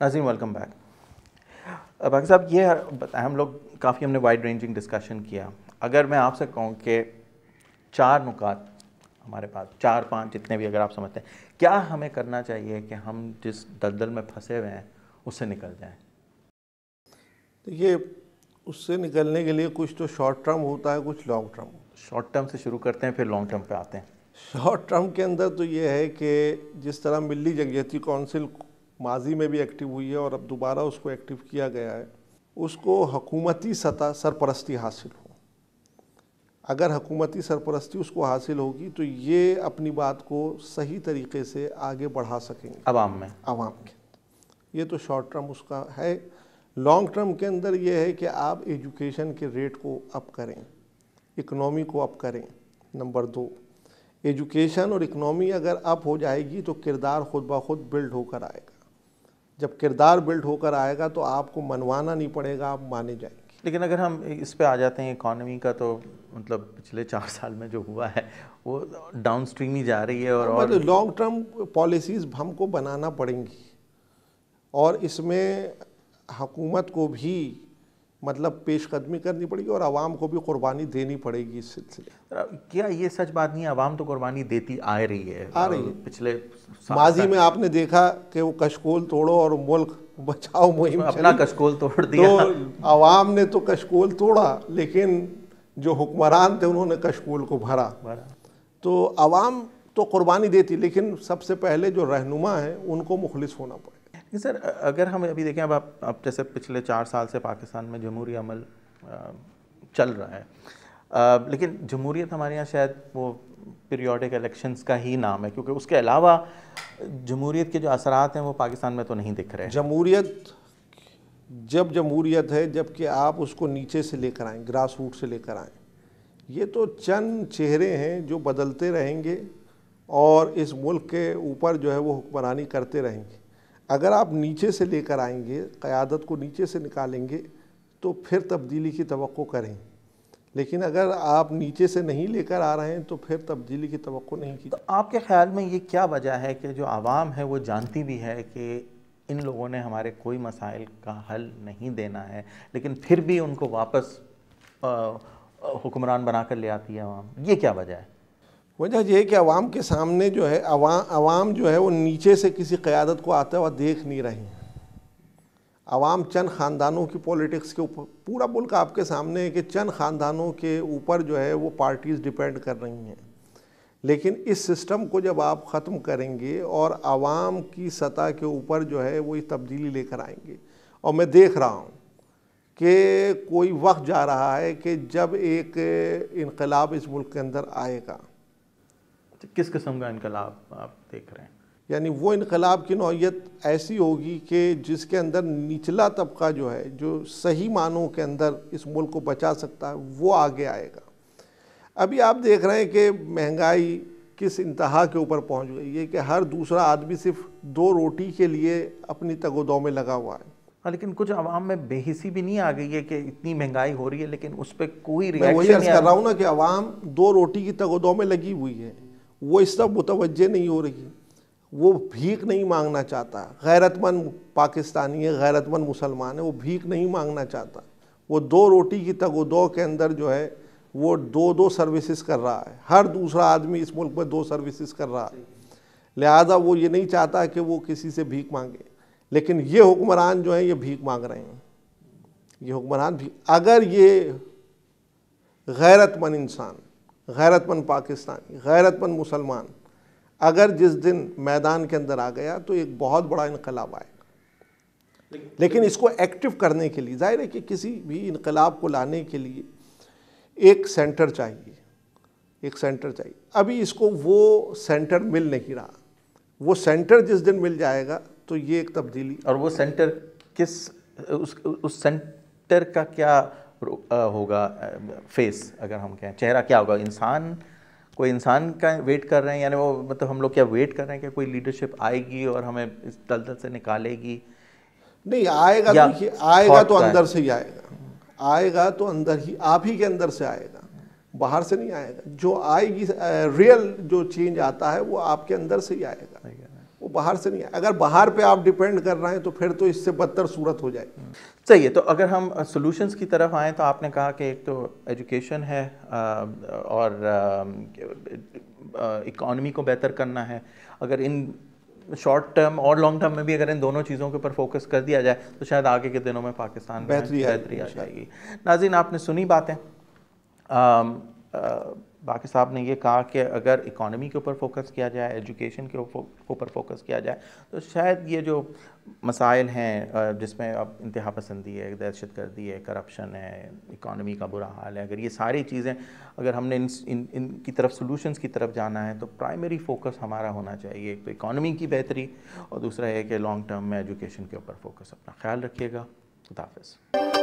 ناظرین welcome back. باقی صاحب یہ ہم لوگ کافی ہم نے وائڈ رینجنگ ڈسکشن کیا. اگر میں آپ سے کہوں کہ 4 نکات ہمارے پاس 4-5 جتنے بھی اگر آپ سمجھتے ہیں کیا ہمیں کرنا چاہیے کہ ہم جس دلدل میں پھنسے ہوئے ہیں اس سے نکل جائیں؟ دیکھیے اس سے نکلنے کے لیے کچھ تو شارٹ ٹرم ہوتا ہے، کچھ لانگ ٹرم. شارٹ ٹرم سے شروع کرتے ہیں پھر لانگ ٹرم پہ آتے ہیں. شارٹ ٹرم کے اندر تو یہ ہے کہ جس طرح ملی جمعیتی کونسل ماضی میں بھی ایکٹیو ہوئی ہے اور اب دوبارہ اس کو ایکٹیو کیا گیا ہے، اس کو حکومتی سطح سرپرستی حاصل ہو. اگر حکومتی سرپرستی اس کو حاصل ہوگی تو یہ اپنی بات کو صحیح طریقے سے آگے بڑھا سکیں گے عوام کے. یہ تو شارٹ ٹرم اس کا ہے. لانگ ٹرم کے اندر یہ ہے کہ آپ ایجوکیشن کے ریٹ کو اپ کریں، اکنامی کو اپ کریں. نمبر 2، ایجوکیشن اور اکنامی اگر اپ ہو جائے گی تو کردار خود بخود بلڈ ہو کر آئے گا. جب کردار بلڈ ہو کر آئے گا تو آپ کو منوانا نہیں پڑے گا، آپ مانے جائیں گے. لیکن اگر ہم اس پہ آ جاتے ہیں اکانومی کا، تو مطلب پچھلے 4 سال میں جو ہوا ہے وہ ڈاؤن سٹریم ہی جا رہی ہے. اور لانگ ٹرم پالیسیز ہم کو بنانا پڑیں گی اور اس میں حکومت کو بھی مطلب پیش قدمی کرنی پڑے گی اور عوام کو بھی قربانی دینی پڑے گی اس سلسلے. کیا یہ سچ بات نہیں ہے عوام تو قربانی دیتی آ رہی ہے پچھلے ماضی میں آپ نے دیکھا کہ وہ کشکول توڑو اور ملک بچاؤ مہم اپنا کشکول توڑ دیا. تو عوام نے تو کشکول توڑا لیکن جو حکمران تھے انہوں نے کشکول کو بھرا. تو عوام تو قربانی دیتی لیکن سب سے پہلے جو رہنما ہیں ان کو مخلص ہونا پڑے. سر اگر ہم ابھی دیکھیں اب جیسے پچھلے 4 سال سے پاکستان میں جمہوری عمل چل رہا ہے، لیکن جمہوریت ہمارے یہاں شاید وہ پیریوڈک الیکشنز کا ہی نام ہے، کیونکہ اس کے علاوہ جمہوریت کے جو اثرات ہیں وہ پاکستان میں تو نہیں دکھ رہے. جمہوریت ہے جب کہ آپ اس کو نیچے سے لے کر آئیں، گراس روٹ سے لے کر آئیں. یہ تو چند چہرے ہیں جو بدلتے رہیں گے اور اس ملک کے اوپر جو ہے وہ حکمرانی کرتے رہیں گے. اگر آپ نیچے سے لے کر آئیں گے، قیادت کو نیچے سے نکالیں گے تو پھر تبدیلی کی توقع کریں. لیکن اگر آپ نیچے سے نہیں لے کر آ رہے ہیں تو پھر تبدیلی کی توقع نہیں کی. تو آپ کے خیال میں یہ کیا وجہ ہے کہ جو عوام ہے وہ جانتی بھی ہے کہ ان لوگوں نے ہمارے کوئی مسائل کا حل نہیں دینا ہے، لیکن پھر بھی ان کو واپس حکمران بنا کر لے آتی ہے عوام؟ یہ کیا وجہ ہے؟ وجہ یہ ہے کہ عوام کے سامنے جو ہے عوام جو ہے وہ نیچے سے کسی قیادت کو آتا ہوا دیکھ نہیں رہی. عوام چند خاندانوں کی پولیٹکس کے اوپر، پورا ملک آپ کے سامنے ہے کہ چند خاندانوں کے اوپر جو ہے وہ پارٹیز ڈیپینڈ کر رہی ہیں. لیکن اس سسٹم کو جب آپ ختم کریں گے اور عوام کی سطح کے اوپر جو ہے وہ تبدیلی لے کر آئیں گے، اور میں دیکھ رہا ہوں کہ کوئی وقت جا رہا ہے کہ جب ایک انقلاب اس ملک کے اندر آئے گا. کس قسم کا انقلاب آپ دیکھ رہے ہیں؟ یعنی وہ انقلاب کی نوعیت ایسی ہوگی کہ جس کے اندر نچلا طبقہ جو ہے، جو صحیح معنوں کے اندر اس ملک کو بچا سکتا ہے، وہ آگے آئے گا. ابھی آپ دیکھ رہے ہیں کہ مہنگائی کس انتہا کے اوپر پہنچ گئی ہے کہ ہر دوسرا آدمی صرف 2 روٹی کے لیے اپنی تگ و دو میں لگا ہوا ہے. لیکن کچھ عوام میں بے حسی بھی نہیں آ گئی ہے کہ اتنی مہنگائی ہو رہی ہے لیکن اس پہ کوئی ریئیکشن نہیں. میں وہی عرض کر رہا ہوں نا کہ عوام 2 روٹی کی تگ و دو میں لگی ہوئی ہے، وہ اس طرح متوجہ نہیں ہو رہی. وہ بھیک نہیں مانگنا چاہتا. غیرت مند پاکستانی ہے، غیرت مند مسلمان ہے، وہ بھیک نہیں مانگنا چاہتا. وہ 2 روٹی کی تگ و دو کے اندر جو ہے وہ 2 سروسز کر رہا ہے. ہر دوسرا آدمی اس ملک میں 2 سروسز کر رہا ہے. لہذا وہ یہ نہیں چاہتا کہ وہ کسی سے بھیک مانگے. لیکن یہ حکمران جو ہیں یہ بھیک مانگ رہے ہیں. یہ حکمران بھی اگر یہ غیرت مند انسان، غیرت مند پاکستانی، غیرت مند مسلمان اگر جس دن میدان کے اندر آ گیا تو ایک بہت بڑا انقلاب آئے گا. لیکن اس کو ایکٹیو کرنے کے لیے ظاہر ہے کہ کسی بھی انقلاب کو لانے کے لیے ایک سینٹر چاہیے، ایک سینٹر چاہیے. ابھی اس کو وہ سینٹر مل نہیں رہا. وہ سینٹر جس دن مل جائے گا تو یہ ایک تبدیلی. اور وہ سینٹر اس سینٹر کا کیا ہوگا فیس، اگر ہم کہیں چہرہ کیا ہوگا؟ کوئی انسان کا ویٹ کر رہے ہیں؟ یعنی وہ مطلب ہم لوگ کیا ویٹ کر رہے ہیں کہ کوئی لیڈرشپ آئے گی اور ہمیں اس دلدل سے نکالے گی؟ نہیں آئے گا. دیکھیے آئے گا تو اندر سے ہی آئے گا. آئے گا تو اندر ہی، آپ ہی کے اندر سے آئے گا، باہر سے نہیں آئے گا. جو آئے گی ریئل جو چینج آتا ہے وہ آپ کے اندر سے ہی آئے گا. وہ وہ باہر سے نہیں. اگر باہر پہ آپ ڈیپینڈ کر رہے ہیں تو پھر تو اس سے بدتر صورت ہو جائے گی. صحیح ہے. تو اگر ہم سولوشنز کی طرف آئیں تو آپ نے کہا کہ ایک تو ایجوکیشن ہے اور اکانومی کو بہتر کرنا ہے. اگر ان شارٹ ٹرم اور لانگ ٹرم میں بھی اگر ان دونوں چیزوں کے اوپر فوکس کر دیا جائے تو شاید آگے کے دنوں میں پاکستان میں بہتری آ جائے گی. ناظرین آپ نے سنی باتیں. باقی صاحب نے یہ کہا کہ اگر اکانومی کے اوپر فوکس کیا جائے, ایجوکیشن کے اوپر فوکس کیا جائے تو شاید یہ جو مسائل ہیں جس میں اب انتہا پسندی ہے, دہشت گردی ہے, کرپشن ہے, اکانومی کا برا حال ہے, اگر یہ ساری چیزیں اگر ہم نے ان کی طرف سولوشنز کی طرف جانا ہے تو پرائمری فوکس ہمارا ہونا چاہیے ایک تو اکانومی کی بہتری اور دوسرا ہے کہ لانگ ٹرم میں ایجوکیشن کے اوپر فوکس. اپنا خیال رکھیے گا. خدا حافظ.